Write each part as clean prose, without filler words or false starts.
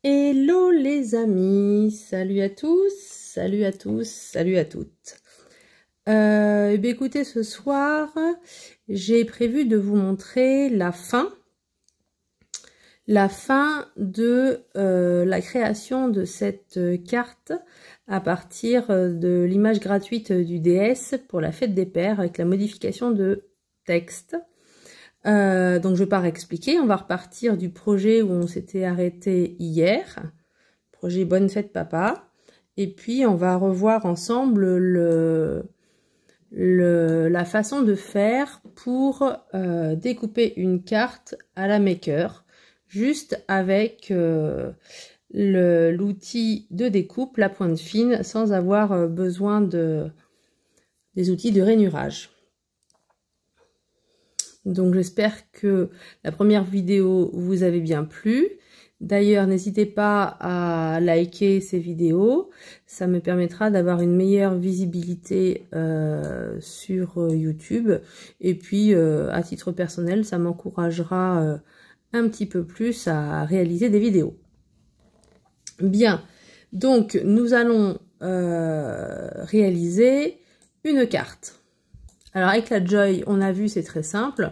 Hello les amis, salut à tous, salut à tous, salut à toutes. Écoutez, ce soir, j'ai prévu de vous montrer la fin de la création de cette carte à partir de l'image gratuite du DS pour la fête des pères avec la modification de texte. Donc je vais pas réexpliquer, on va repartir du projet où on s'était arrêté hier, projet Bonne Fête Papa, et puis on va revoir ensemble la façon de faire pour découper une carte à la maker, juste avec l'outil de découpe, la pointe fine, sans avoir besoin des outils de rainurage. Donc j'espère que la première vidéo vous avait bien plu. D'ailleurs, n'hésitez pas à liker ces vidéos. Ça me permettra d'avoir une meilleure visibilité sur YouTube. Et puis, à titre personnel, ça m'encouragera un petit peu plus à réaliser des vidéos. Bien, donc nous allons réaliser une carte. Alors avec la Joy, on a vu, c'est très simple.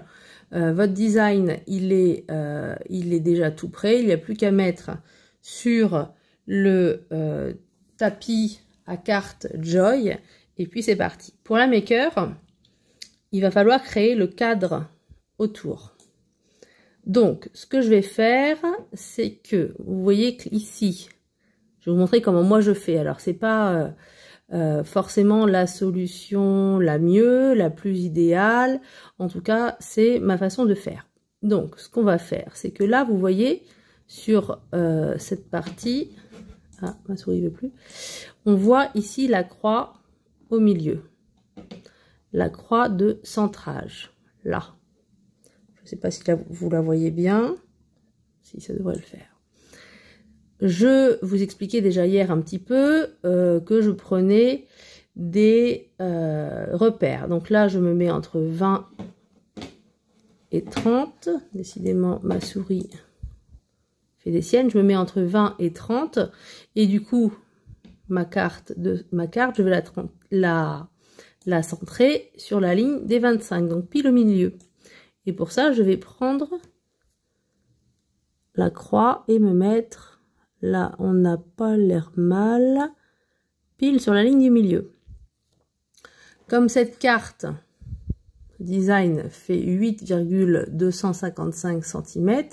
Votre design, il est déjà tout prêt. Il n'y a plus qu'à mettre sur le tapis à carte Joy. Et puis c'est parti. Pour la maker, il va falloir créer le cadre autour. Donc, ce que je vais faire, c'est que, vous voyez qu'ici, je vais vous montrer comment moi je fais. Alors, c'est pas... forcément la solution la mieux, la plus idéale. En tout cas, c'est ma façon de faire. Donc, ce qu'on va faire, c'est que là, vous voyez, sur cette partie, ah, ma souris ne veut plus, on voit ici la croix au milieu. La croix de centrage, là. Je ne sais pas si là, vous la voyez bien. Si, ça devrait le faire. Je vous expliquais déjà hier un petit peu que je prenais des repères. Donc là, je me mets entre 20 et 30. Décidément, ma souris fait des siennes. Je me mets entre 20 et 30. Et du coup, ma carte, je vais la centrer sur la ligne des 25. Donc pile au milieu. Et pour ça, je vais prendre la croix et me mettre... Là, on n'a pas l'air mal. Pile sur la ligne du milieu. Comme cette carte design fait 8,255 cm,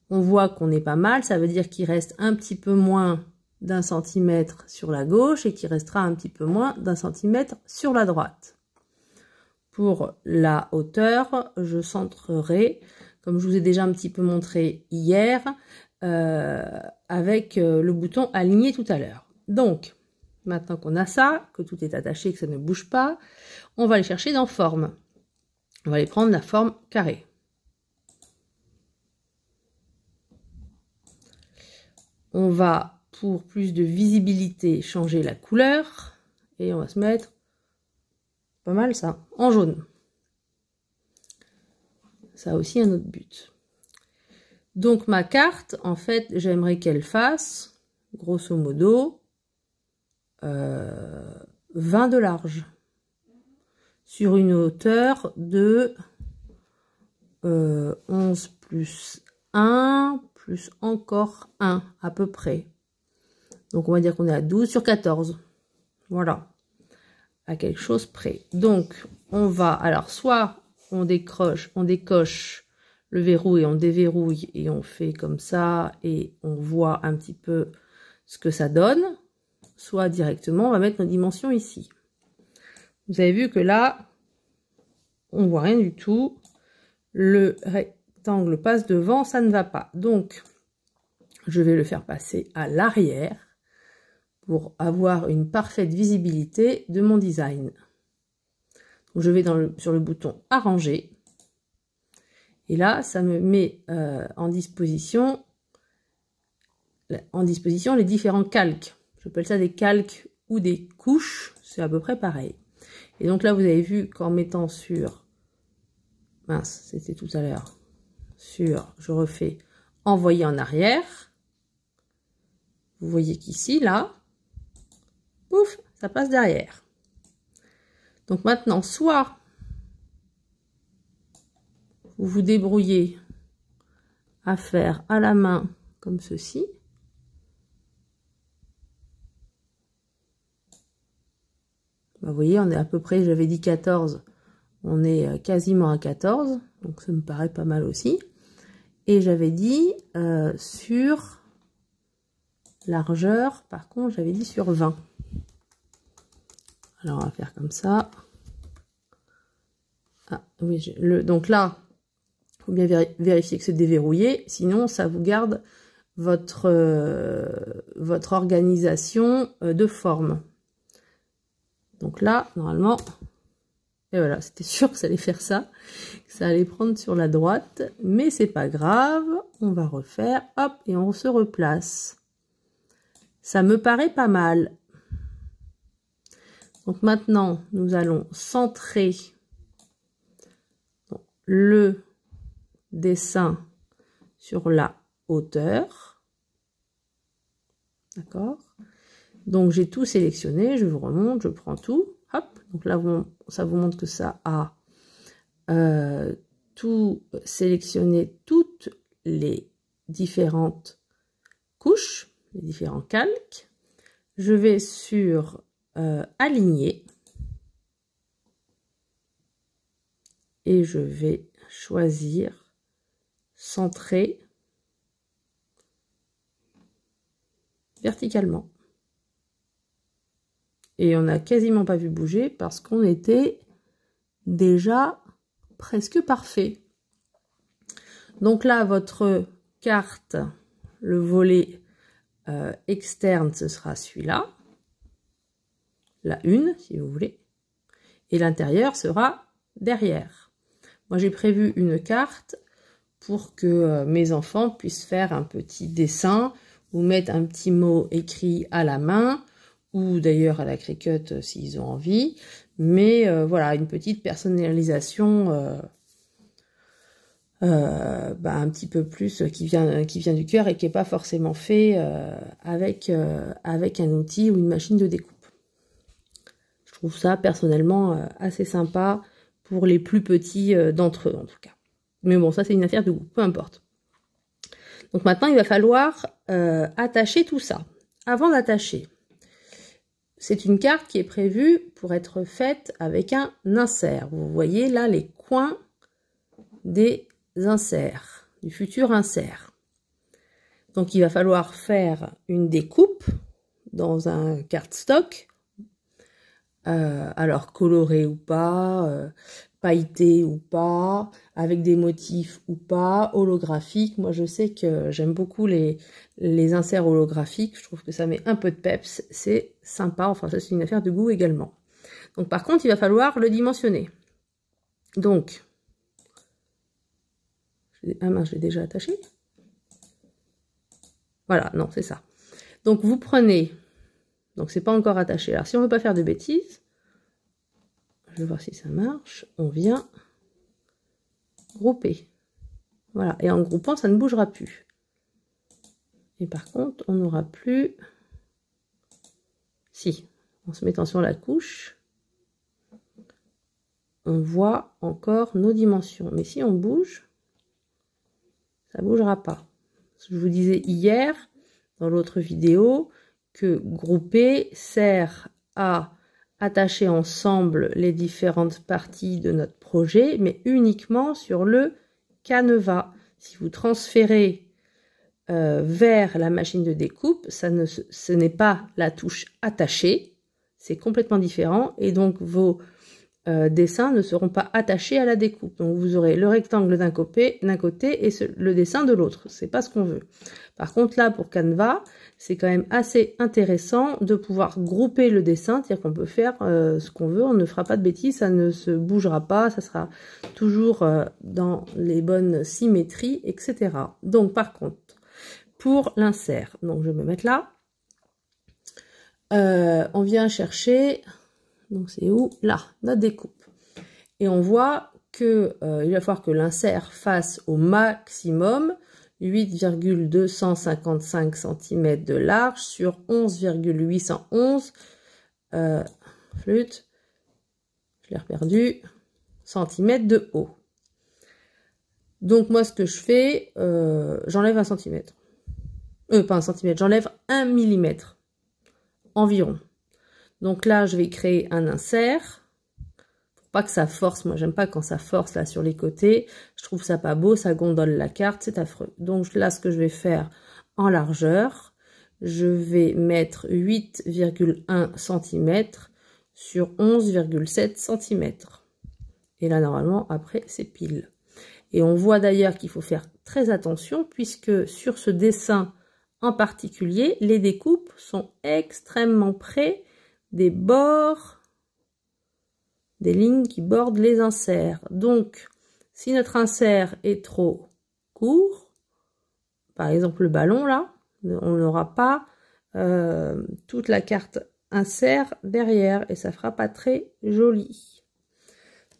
on voit qu'on est pas mal. Ça veut dire qu'il reste un petit peu moins d'un centimètre sur la gauche et qu'il restera un petit peu moins d'un centimètre sur la droite. Pour la hauteur, je centrerai, comme je vous ai déjà un petit peu montré hier, avec le bouton aligné tout à l'heure. Donc, maintenant qu'on a ça, que tout est attaché, que ça ne bouge pas, on va aller chercher dans forme. On va aller prendre la forme carrée. On va, pour plus de visibilité, changer la couleur. Et on va se mettre, pas mal ça, en jaune. Ça a aussi un autre but. Donc ma carte, en fait, j'aimerais qu'elle fasse, grosso modo, 20 de large. Sur une hauteur de 11 plus 1, plus encore 1, à peu près. Donc on va dire qu'on est à 12 sur 14. Voilà. À quelque chose près. Donc on va, alors soit on décoche le verrou et on déverrouille et on fait comme ça et on voit un petit peu ce que ça donne, soit directement on va mettre nos dimensions ici. Vous avez vu que là on voit rien du tout, le rectangle passe devant, ça ne va pas, donc je vais le faire passer à l'arrière pour avoir une parfaite visibilité de mon design. Donc je vais sur le bouton arranger. Et là, ça me met en disposition les différents calques. J'appelle ça des calques ou des couches, c'est à peu près pareil. Et donc là, vous avez vu qu'en mettant sur, mince, c'était tout à l'heure, je refais envoyer en arrière. vous voyez qu'ici, là, pouf, ça passe derrière. Donc maintenant, soit vous vous débrouillez à faire à la main comme ceci. Bah, vous voyez, on est à peu près, j'avais dit 14, on est quasiment à 14, donc ça me paraît pas mal aussi. Et j'avais dit sur largeur, par contre, j'avais dit sur 20. Alors, on va faire comme ça. Ah, oui, donc là, il faut bien vérifier que c'est déverrouillé, sinon ça vous garde votre organisation de forme. Donc là, normalement, et voilà, c'était sûr que ça allait faire ça, que ça allait prendre sur la droite, mais c'est pas grave, on va refaire, hop, et on se replace. Ça me paraît pas mal. Donc maintenant, nous allons centrer le dessin sur la hauteur. D'accord? Donc j'ai tout sélectionné, je vous remonte, je prends tout, hop, donc là ça vous montre que ça a tout sélectionné, toutes les différentes couches, les différents calques. Je vais sur aligner et je vais choisir centrer verticalement. Et on n'a quasiment pas vu bouger parce qu'on était déjà presque parfait. Donc là, votre carte, le volet externe, ce sera celui-là. La une, si vous voulez. Et l'intérieur sera derrière. Moi, j'ai prévu une carte pour que mes enfants puissent faire un petit dessin ou mettre un petit mot écrit à la main, ou d'ailleurs à la Cricut s'ils ont envie, mais voilà, une petite personnalisation un petit peu plus qui vient du cœur et qui n'est pas forcément fait avec un outil ou une machine de découpe. Je trouve ça personnellement assez sympa pour les plus petits d'entre eux en tout cas. Mais bon, ça c'est une affaire de goût, peu importe. Donc maintenant il va falloir attacher tout ça. Avant d'attacher, c'est une carte qui est prévue pour être faite avec un insert. Vous voyez là les coins des inserts, du futur insert. Donc il va falloir faire une découpe dans un cardstock, alors coloré ou pas, pailleté ou pas, avec des motifs ou pas, holographique. Moi je sais que j'aime beaucoup les inserts holographiques, je trouve que ça met un peu de peps, c'est sympa, enfin ça c'est une affaire de goût également. Donc par contre il va falloir le dimensionner. Donc, ah mince, je l'ai déjà attaché. Voilà, non c'est ça. Donc vous prenez, donc c'est pas encore attaché, alors si on veut pas faire de bêtises, je vais voir si ça marche, on vient grouper. Voilà, et en groupant, ça ne bougera plus. Et par contre, on n'aura plus... Si, en se mettant sur la couche, on voit encore nos dimensions. Mais si on bouge, ça ne bougera pas. Je vous disais hier, dans l'autre vidéo, que grouper sert à attacher ensemble les différentes parties de notre projet, mais uniquement sur le canevas. Si vous transférez vers la machine de découpe, ce n'est pas la touche attachée, c'est complètement différent, et donc vos dessins ne seront pas attachés à la découpe. Donc vous aurez le rectangle d'un côté et le dessin de l'autre. C'est pas ce qu'on veut. Par contre là pour Canva, c'est quand même assez intéressant de pouvoir grouper le dessin, c'est-à-dire qu'on peut faire ce qu'on veut, on ne fera pas de bêtises, ça ne se bougera pas, ça sera toujours dans les bonnes symétries, etc. Donc par contre, pour l'insert, donc je vais me mettre là, on vient chercher, donc c'est où? Là, notre découpe. Et on voit que il va falloir que l'insert fasse au maximum 8,255 cm de large sur 11,811 flûte, je l'ai reperdu, centimètres de haut. Donc moi ce que je fais, j'enlève 1 cm. Pas 1 cm, j'enlève 1 mm environ. Donc là je vais créer un insert. Pas que ça force, moi j'aime pas quand ça force là sur les côtés, je trouve ça pas beau, ça gondole la carte, c'est affreux. Donc là ce que je vais faire en largeur, je vais mettre 8,1 cm sur 11,7 cm. Et là normalement après c'est pile. Et on voit d'ailleurs qu'il faut faire très attention puisque sur ce dessin en particulier, les découpes sont extrêmement près des bords, des lignes qui bordent les inserts. Donc, si notre insert est trop court, par exemple le ballon là, on n'aura pas toute la carte insert derrière et ça fera pas très joli.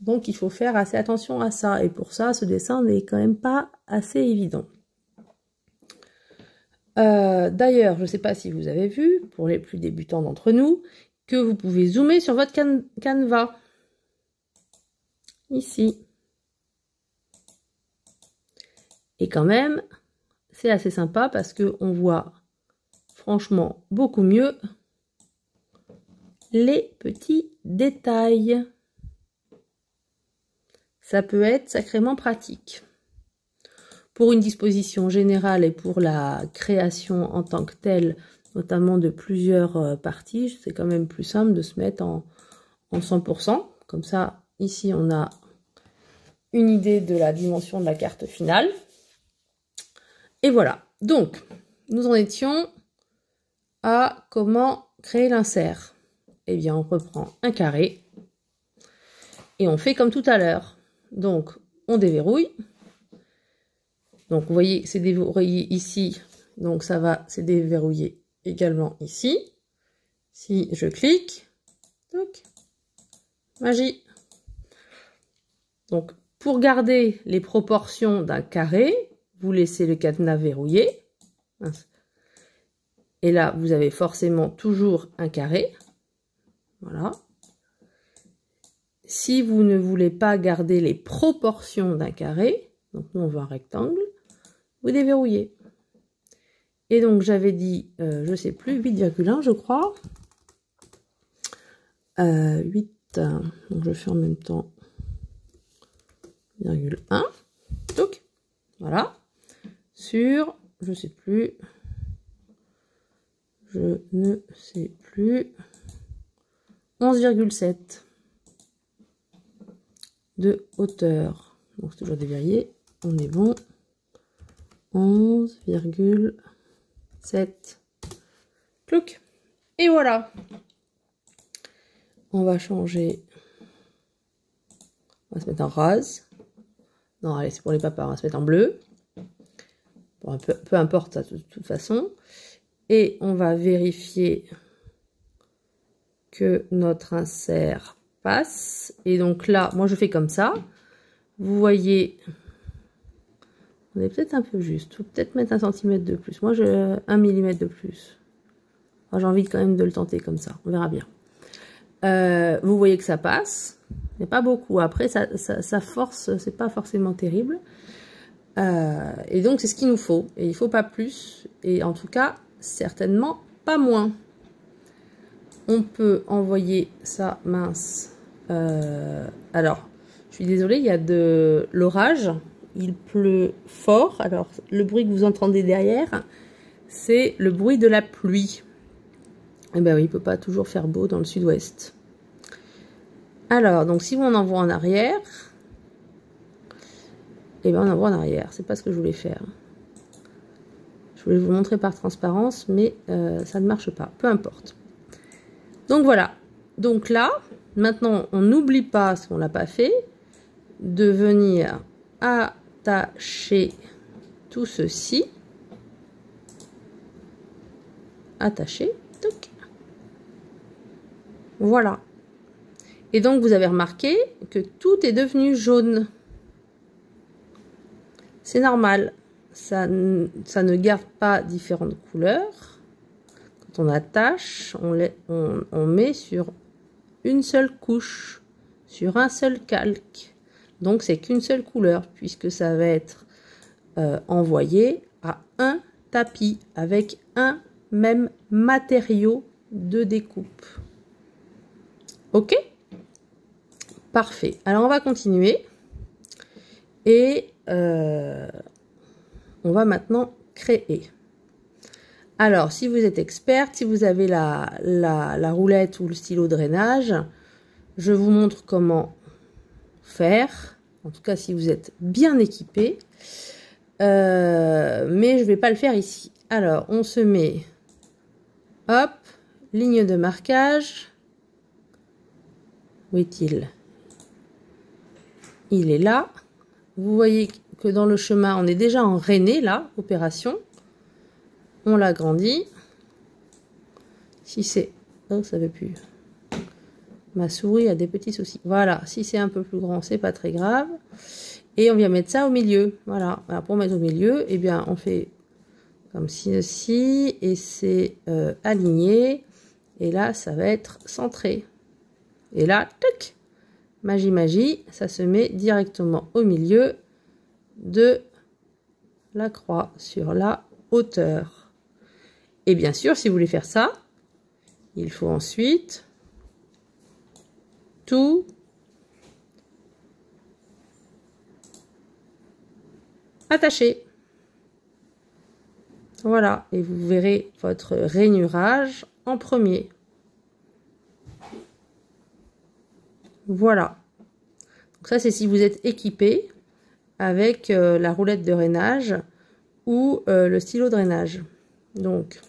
Donc, il faut faire assez attention à ça. Et pour ça, ce dessin n'est quand même pas assez évident. D'ailleurs, je ne sais pas si vous avez vu, pour les plus débutants d'entre nous, que vous pouvez zoomer sur votre canevas. Ici. Et quand même, c'est assez sympa parce qu'on voit franchement beaucoup mieux les petits détails. Ça peut être sacrément pratique. Pour une disposition générale et pour la création en tant que telle, notamment de plusieurs parties, c'est quand même plus simple de se mettre en 100%. Comme ça, ici, on a une idée de la dimension de la carte finale. Et voilà. Donc, nous en étions à comment créer l'insert. Eh bien, on reprend un carré et on fait comme tout à l'heure. Donc, on déverrouille. Donc, vous voyez, c'est déverrouillé ici. Donc, ça va, c'est déverrouillé également ici. Si je clique, toc, magie. Donc, pour garder les proportions d'un carré, vous laissez le cadenas verrouillé. Et là, vous avez forcément toujours un carré. Voilà. Si vous ne voulez pas garder les proportions d'un carré, donc nous on veut un rectangle, vous déverrouillez. Et donc j'avais dit, je sais plus, 8,1 je crois. 8, donc je fais en même temps 0,1. Donc, voilà. Sur, je sais plus, je ne sais plus, 11,7 de hauteur. Donc c'est toujours déverrouillé, on est bon. 11,7. Clouc. Et voilà. On va changer. On va se mettre en rose. Non, allez, c'est pour les papas, on va se mettre en bleu. Bon, peu importe, ça, de toute façon. Et on va vérifier que notre insert passe. Et donc là, moi je fais comme ça. Vous voyez, on est peut-être un peu juste. Faut peut-être mettre 1 cm de plus. Moi, j'ai 1 mm de plus. Enfin, j'ai envie quand même de le tenter comme ça. On verra bien. Vous voyez que ça passe. Mais pas beaucoup. Après, ça force, c'est pas forcément terrible. Et donc, c'est ce qu'il nous faut. Et il ne faut pas plus. Et en tout cas, certainement pas moins. On peut envoyer ça mince. Alors, je suis désolée, il y a de l'orage. Il pleut fort. Alors, le bruit que vous entendez derrière, c'est le bruit de la pluie. Eh bien oui, il ne peut pas toujours faire beau dans le sud-ouest. Alors, donc si on envoie en arrière, eh bien on envoie en arrière. C'est pas ce que je voulais faire. Je voulais vous montrer par transparence, mais ça ne marche pas. Peu importe. Donc voilà. Donc là, maintenant, on n'oublie pas, ce qu'on l'a pas fait, de venir attacher tout ceci. Attacher. Toc. Voilà. Et donc, vous avez remarqué que tout est devenu jaune. C'est normal. ça ne garde pas différentes couleurs. Quand on attache, on met sur une seule couche, sur un seul calque. Donc c'est qu'une seule couleur, puisque ça va être envoyé à un tapis avec un même matériau de découpe. Ok? Parfait. Alors on va continuer et on va maintenant créer. Alors si vous êtes experte, si vous avez la roulette ou le stylo drainage, je vous montre comment faire. En tout cas si vous êtes bien équipé. Mais je ne vais pas le faire ici. Alors on se met, hop, ligne de marquage. Où est-il? Il est là. Vous voyez que dans le chemin, on est déjà en rainé, là, opération. On l'agrandit. Si c'est... Oh, ça ne veut plus. Ma souris a des petits soucis. Voilà, si c'est un peu plus grand, c'est pas très grave. Et on vient mettre ça au milieu. Voilà, alors pour mettre au milieu, eh bien, on fait comme ci, et c'est aligné. Et là, ça va être centré. Et là, tac, magie, magie, ça se met directement au milieu de la croix sur la hauteur. Et bien sûr, si vous voulez faire ça, il faut ensuite tout attacher. Voilà, et vous verrez votre rainurage en premier. Voilà. Donc ça, c'est si vous êtes équipé avec la roulette de rainage ou le stylo drainage. Donc,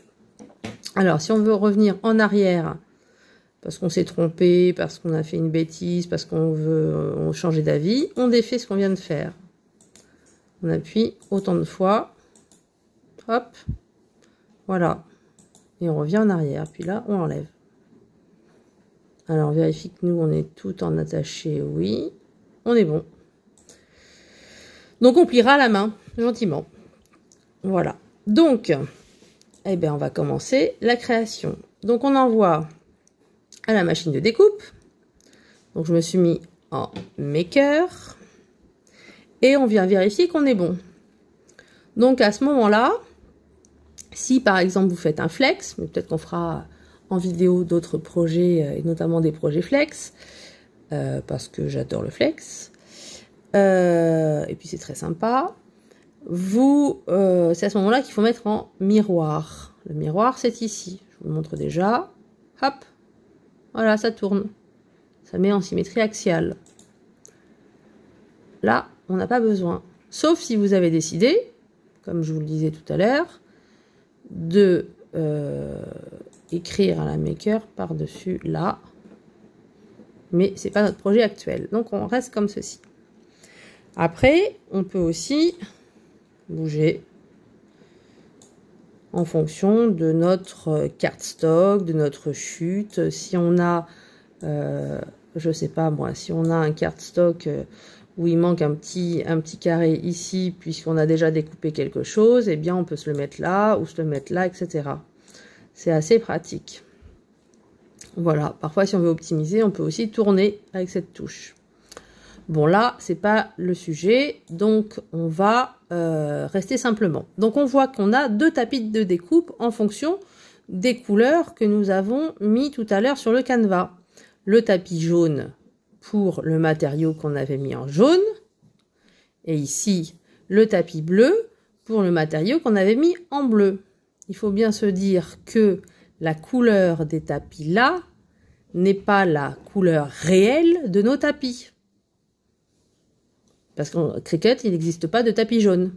alors, si on veut revenir en arrière, parce qu'on s'est trompé, parce qu'on a fait une bêtise, parce qu'on veut changer d'avis, on défait ce qu'on vient de faire. On appuie autant de fois. Hop. Voilà. Et on revient en arrière. Puis là, on enlève. Alors, on vérifie que nous, on est tout en attaché. Oui. On est bon. Donc, on pliera la main, gentiment. Voilà. Donc, eh bien, on va commencer la création. Donc, on envoie à la machine de découpe. Donc, je me suis mis en maker. Et on vient vérifier qu'on est bon. Donc, à ce moment-là, si, par exemple, vous faites un flex, mais peut-être qu'on fera en vidéo d'autres projets, et notamment des projets flex, parce que j'adore le flex. Et puis c'est très sympa. C'est à ce moment-là qu'il faut mettre en miroir. Le miroir, c'est ici. Je vous le montre déjà. Hop. Voilà, ça tourne. Ça met en symétrie axiale. Là, on n'a pas besoin. Sauf si vous avez décidé, comme je vous le disais tout à l'heure, de écrire à la maker par-dessus là. Mais c'est pas notre projet actuel. Donc on reste comme ceci. Après, on peut aussi bouger en fonction de notre cardstock, de notre chute. Si on a, je sais pas moi, si on a un cardstock où il manque un petit carré ici, puisqu'on a déjà découpé quelque chose, eh bien on peut se le mettre là, ou se le mettre là, etc. C'est assez pratique. Voilà, parfois si on veut optimiser, on peut aussi tourner avec cette touche. Bon là, c'est pas le sujet, donc on va rester simplement. Donc on voit qu'on a deux tapis de découpe en fonction des couleurs que nous avons mis tout à l'heure sur le canevas. Le tapis jaune pour le matériau qu'on avait mis en jaune, et ici le tapis bleu pour le matériau qu'on avait mis en bleu. Il faut bien se dire que la couleur des tapis là n'est pas la couleur réelle de nos tapis. Parce qu'en Cricut, il n'existe pas de tapis jaune.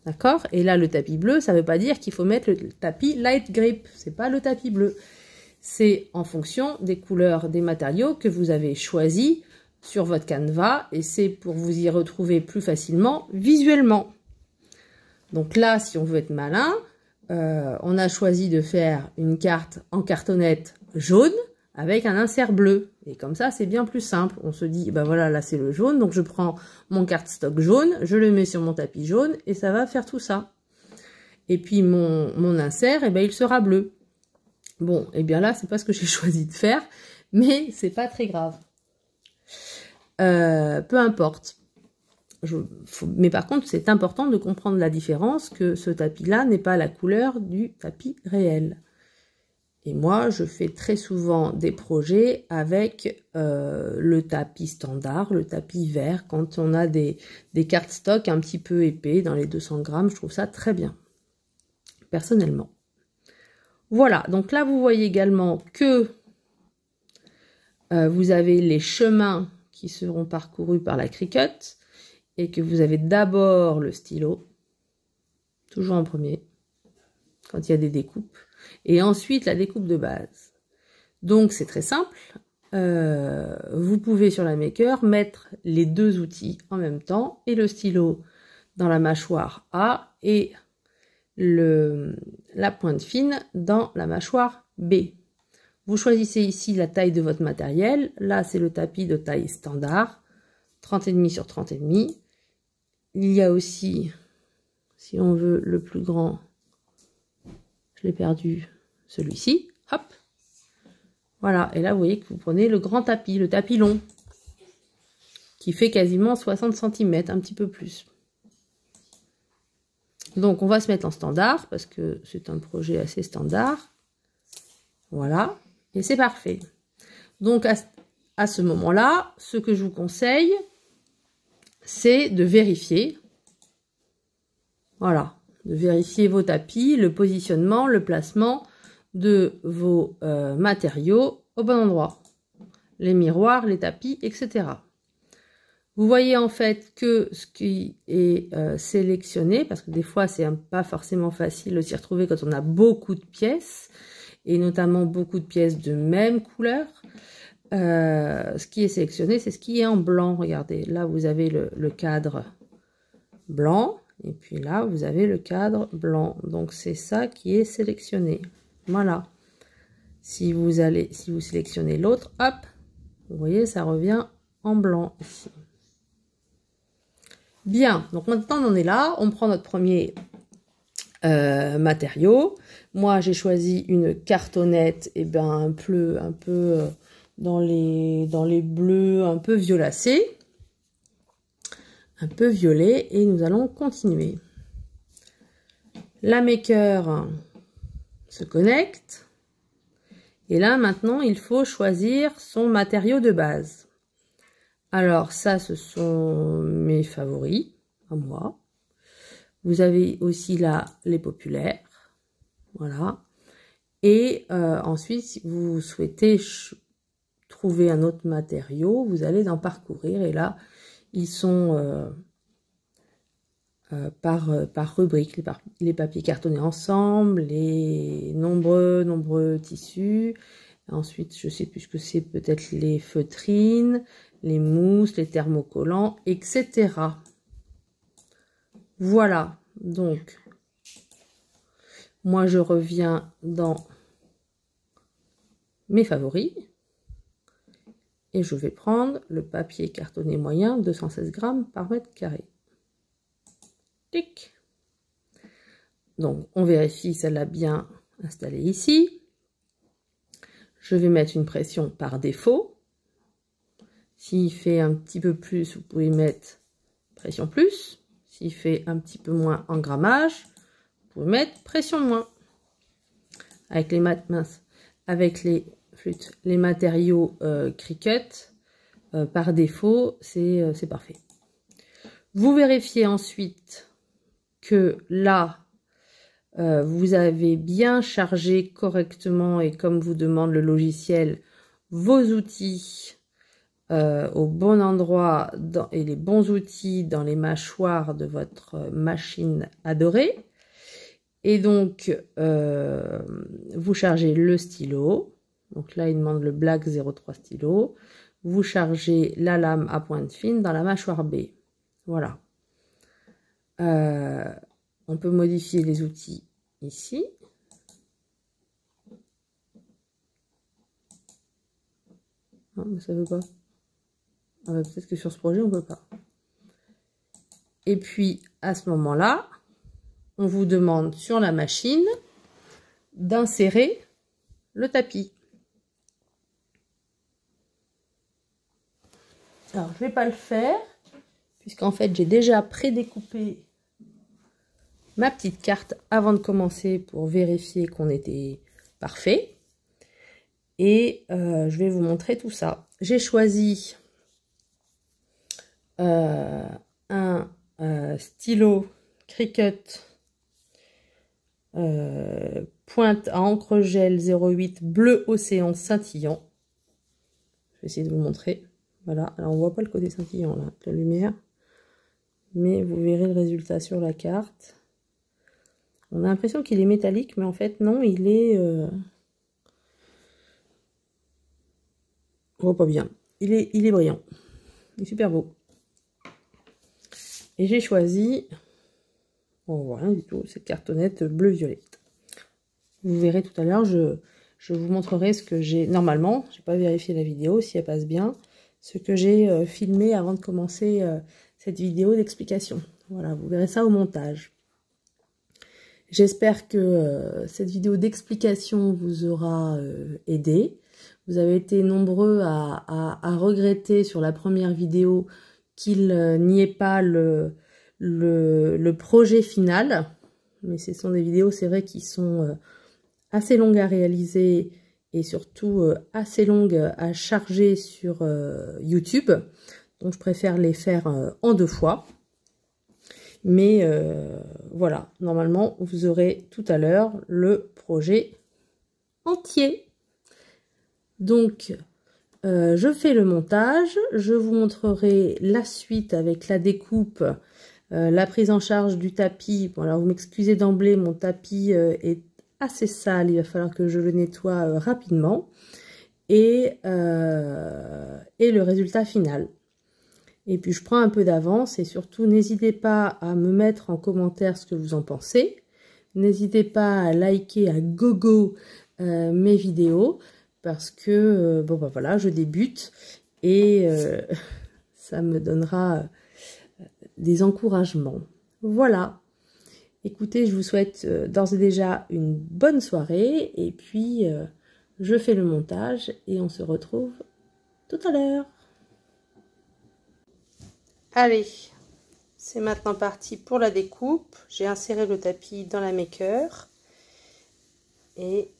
D'accord? Et là, le tapis bleu, ça ne veut pas dire qu'il faut mettre le tapis light grip. C'est pas le tapis bleu. C'est en fonction des couleurs des matériaux que vous avez choisis sur votre canevas. Et c'est pour vous y retrouver plus facilement visuellement. Donc là, si on veut être malin, on a choisi de faire une carte en cartonnette jaune avec un insert bleu. Et comme ça, c'est bien plus simple. On se dit, ben voilà, là c'est le jaune, donc je prends mon cardstock jaune, je le mets sur mon tapis jaune, et ça va faire tout ça. Et puis mon insert, eh ben, il sera bleu. Bon, et bien là, c'est pas ce que j'ai choisi de faire, mais c'est pas très grave. Peu importe. Mais par contre, c'est important de comprendre la différence, que ce tapis-là n'est pas la couleur du tapis réel. Et moi, je fais très souvent des projets avec le tapis standard, le tapis vert, quand on a des cardstock un petit peu épais, dans les 200 grammes, je trouve ça très bien, personnellement. Voilà, donc là, vous voyez également que vous avez les chemins qui seront parcourus par la Cricut, et que vous avez d'abord le stylo, toujours en premier, quand il y a des découpes, et ensuite la découpe de base. Donc c'est très simple, vous pouvez sur la Maker mettre les deux outils en même temps, et le stylo dans la mâchoire A, et la pointe fine dans la mâchoire B. Vous choisissez ici la taille de votre matériel, là c'est le tapis de taille standard, 30,5 sur 30,5. Il y a aussi, si on veut, le plus grand, je l'ai perdu, celui-ci, hop. Voilà, et là vous voyez que vous prenez le grand tapis, le tapis long, qui fait quasiment 60 cm, un petit peu plus. Donc on va se mettre en standard, parce que c'est un projet assez standard. Voilà, et c'est parfait. Donc à ce moment-là, ce que je vous conseille, c'est de vérifier, voilà, de vérifier vos tapis, le positionnement, le placement de vos matériaux au bon endroit, les miroirs, les tapis, etc. Vous voyez en fait que ce qui est sélectionné, parce que des fois c'est pas forcément facile de s'y retrouver quand on a beaucoup de pièces, et notamment beaucoup de pièces de même couleur. Ce qui est sélectionné, c'est ce qui est en blanc. Regardez, là vous avez le cadre blanc, et puis là vous avez le cadre blanc. Donc c'est ça qui est sélectionné. Voilà. Si vous sélectionnez l'autre, hop, vous voyez, ça revient en blanc ici. Bien, donc maintenant on en est là, on prend notre premier matériau. Moi j'ai choisi une cartonnette, et ben un peu dans les bleus un peu violacés, un peu violet, et nous allons continuer. La Maker se connecte, et là maintenant il faut choisir son matériau de base. Alors ça, ce sont mes favoris à moi. Vous avez aussi là les populaires, voilà. Et ensuite, si vous souhaitez trouver un autre matériau, vous allez dans parcourir, et là ils sont par rubrique, les papiers cartonnés ensemble, les nombreux tissus. Ensuite, je sais plus ce que c'est, peut-être les feutrines, les mousses, les thermocollants, etc. Voilà, donc moi je reviens dans mes favoris. Et je vais prendre le papier cartonné moyen, 216 grammes par mètre carré. Tic. Donc, on vérifie celle-là bien installée ici. Je vais mettre une pression par défaut. S'il fait un petit peu plus, vous pouvez mettre pression plus. S'il fait un petit peu moins en grammage, vous pouvez mettre pression moins. Avec les matériaux Cricut, par défaut, c'est parfait. Vous vérifiez ensuite que là, vous avez bien chargé correctement, et comme vous demande le logiciel, vos outils au bon endroit et les bons outils dans les mâchoires de votre machine adorée. Et donc, vous chargez le stylo. Donc là, il demande le Black 03 stylo. Vous chargez la lame à pointe fine dans la mâchoire B. Voilà. On peut modifier les outils ici. Non, mais ça veut pas. Ah bah, peut-être que sur ce projet, on peut pas. Et puis, à ce moment-là, on vous demande sur la machine d'insérer le tapis. Alors, je vais pas le faire, puisqu'en fait, j'ai déjà prédécoupé ma petite carte avant de commencer pour vérifier qu'on était parfait. Et je vais vous montrer tout ça. J'ai choisi un stylo Cricut pointe à encre gel 08 bleu océan scintillant. Je vais essayer de vous montrer. Voilà, alors on voit pas le côté scintillant là, de la lumière, mais vous verrez le résultat sur la carte. On a l'impression qu'il est métallique, mais en fait non, il est... on voit pas bien. Il est brillant. Il est super beau. Et j'ai choisi... on voit rien du tout, cette cartonnette bleu-violette. Vous verrez tout à l'heure, je vous montrerai ce que j'ai... Normalement, je n'ai pas vérifié la vidéo, si elle passe bien. Ce que j'ai filmé avant de commencer cette vidéo d'explication. Voilà, vous verrez ça au montage. J'espère que cette vidéo d'explication vous aura aidé. Vous avez été nombreux à regretter sur la première vidéo qu'il n'y ait pas le projet final. Mais ce sont des vidéos, c'est vrai, qui sont assez longues à réaliser et surtout assez longues à charger sur YouTube. Donc je préfère les faire en 2 fois. Mais voilà, normalement, vous aurez tout à l'heure le projet entier. Donc, je fais le montage, je vous montrerai la suite avec la découpe, la prise en charge du tapis. Bon, alors vous m'excusez d'emblée, mon tapis est assez sale, il va falloir que je le nettoie rapidement. Et le résultat final. Et puis je prends un peu d'avance et surtout n'hésitez pas à me mettre en commentaire ce que vous en pensez. N'hésitez pas à liker à gogo mes vidéos parce que bon bah voilà, je débute et ça me donnera des encouragements. Voilà. Écoutez, je vous souhaite d'ores et déjà une bonne soirée et puis je fais le montage et on se retrouve tout à l'heure. Allez, c'est maintenant parti pour la découpe. J'ai inséré le tapis dans la maker et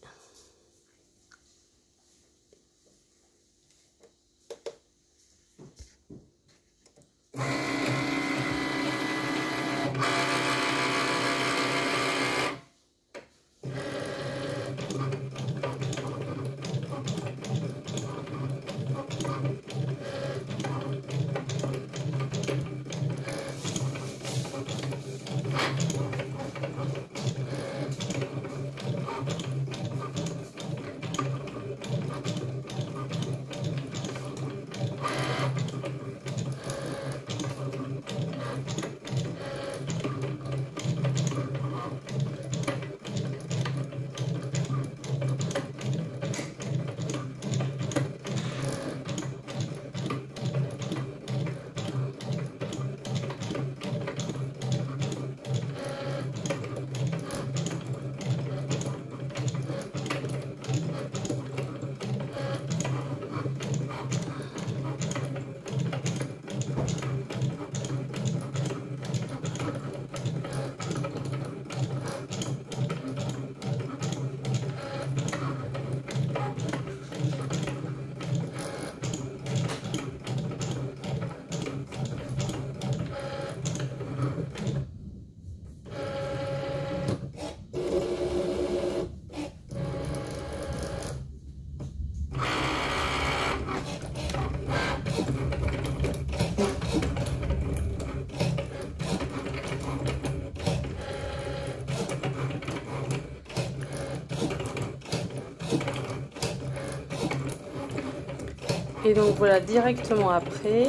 donc voilà, directement après,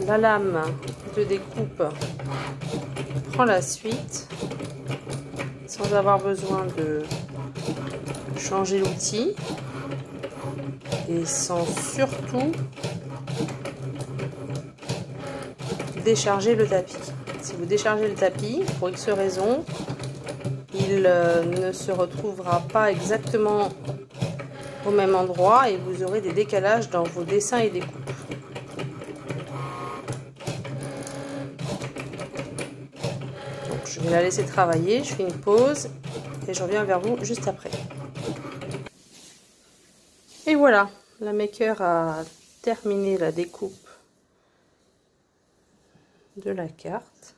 la lame de découpe prend la suite sans avoir besoin de changer l'outil. Et sans surtout décharger le tapis. Si vous déchargez le tapis, pour X raison, il ne se retrouvera pas exactement au même endroit et vous aurez des décalages dans vos dessins et découpes. Donc je vais la laisser travailler, je fais une pause et je reviens vers vous juste après. Et voilà, la maker a terminé la découpe de la carte.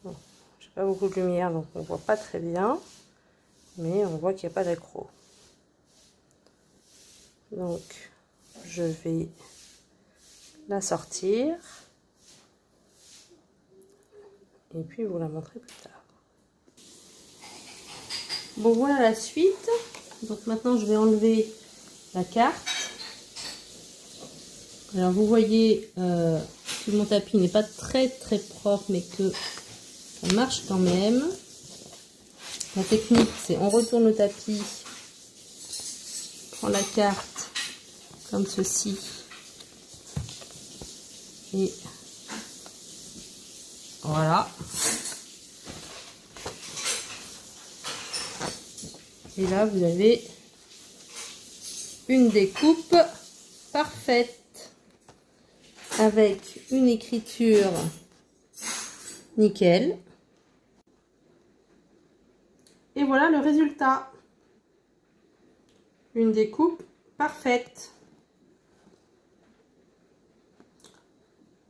Bon, j'ai pas beaucoup de lumière donc on voit pas très bien, mais on voit qu'il n'y a pas d'accroc. Donc je vais la sortir et puis vous la montrer plus tard. Bon, voilà la suite. Donc maintenant je vais enlever la carte. Alors vous voyez que mon tapis n'est pas très propre, mais que ça marche quand même. La technique, c'est on retourne le tapis, on prend la carte comme ceci et voilà. Et là vous avez une découpe parfaite avec une écriture nickel. Et voilà le résultat. Une découpe parfaite.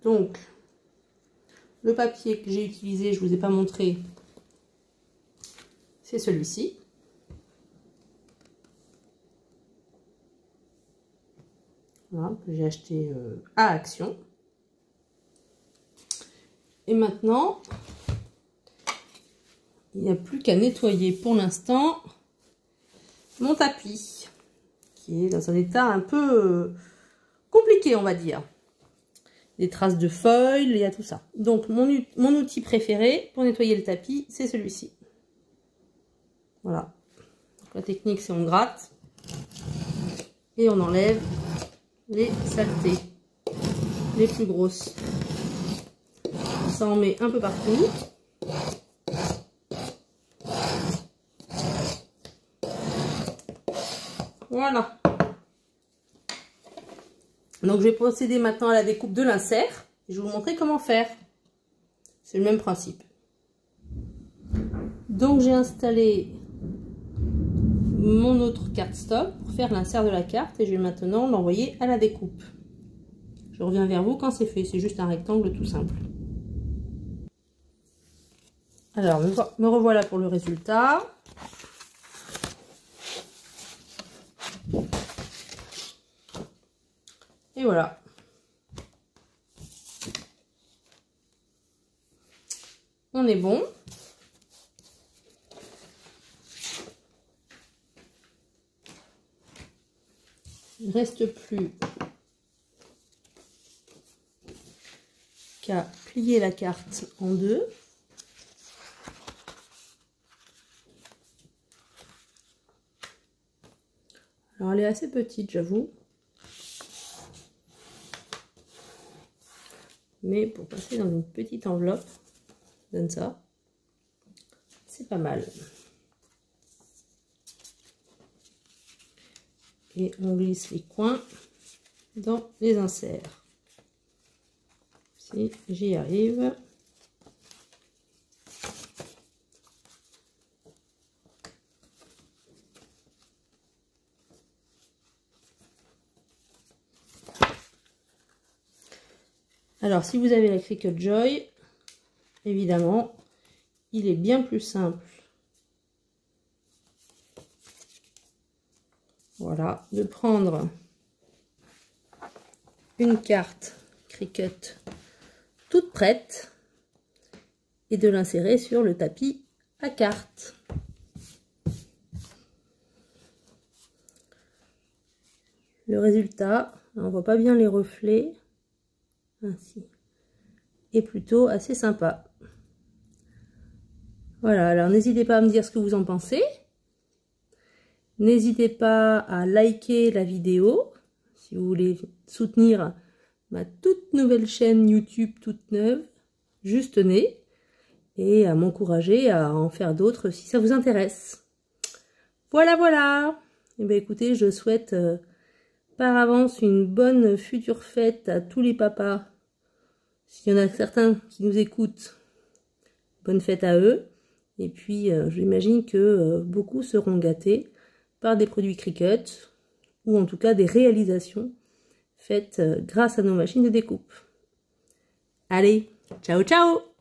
Donc, le papier que j'ai utilisé, je vous ai pas montré, c'est celui-ci. Voilà, que j'ai acheté à Action. Et maintenant, il n'y a plus qu'à nettoyer pour l'instant mon tapis, qui est dans un état un peu compliqué, on va dire. Des traces de foil, il y a tout ça. Donc, mon outil préféré pour nettoyer le tapis, c'est celui-ci. Voilà. Donc, la technique, c'est on gratte et on enlève les saletés, les plus grosses. Ça en met un peu partout. Voilà. Donc je vais procéder maintenant à la découpe de l'insert. Je vais vous montrer comment faire. C'est le même principe. Donc j'ai installé mon autre cardstock pour faire l'insert de la carte et je vais maintenant l'envoyer à la découpe. Je reviens vers vous quand c'est fait. C'est juste un rectangle tout simple. Alors me revoilà pour le résultat. Et voilà. On est bon. Il ne reste plus qu'à plier la carte en deux. Alors elle est assez petite, j'avoue. Mais pour passer dans une petite enveloppe, donne ça, c'est pas mal. Et on glisse les coins dans les inserts. Si j'y arrive. Alors, si vous avez la Cricut Joy, évidemment, il est bien plus simple. Voilà, de prendre une carte Cricut toute prête et de l'insérer sur le tapis à carte. Le résultat, on voit pas bien les reflets, ainsi, est plutôt assez sympa. Voilà, alors n'hésitez pas à me dire ce que vous en pensez. N'hésitez pas à liker la vidéo si vous voulez soutenir ma toute nouvelle chaîne YouTube toute neuve, juste née, et à m'encourager à en faire d'autres si ça vous intéresse. Voilà, voilà. Et bien écoutez, je souhaite par avance une bonne future fête à tous les papas. S'il y en a certains qui nous écoutent, bonne fête à eux. Et puis, j'imagine que beaucoup seront gâtés par des produits Cricut, ou en tout cas des réalisations faites grâce à nos machines de découpe. Allez, ciao ciao!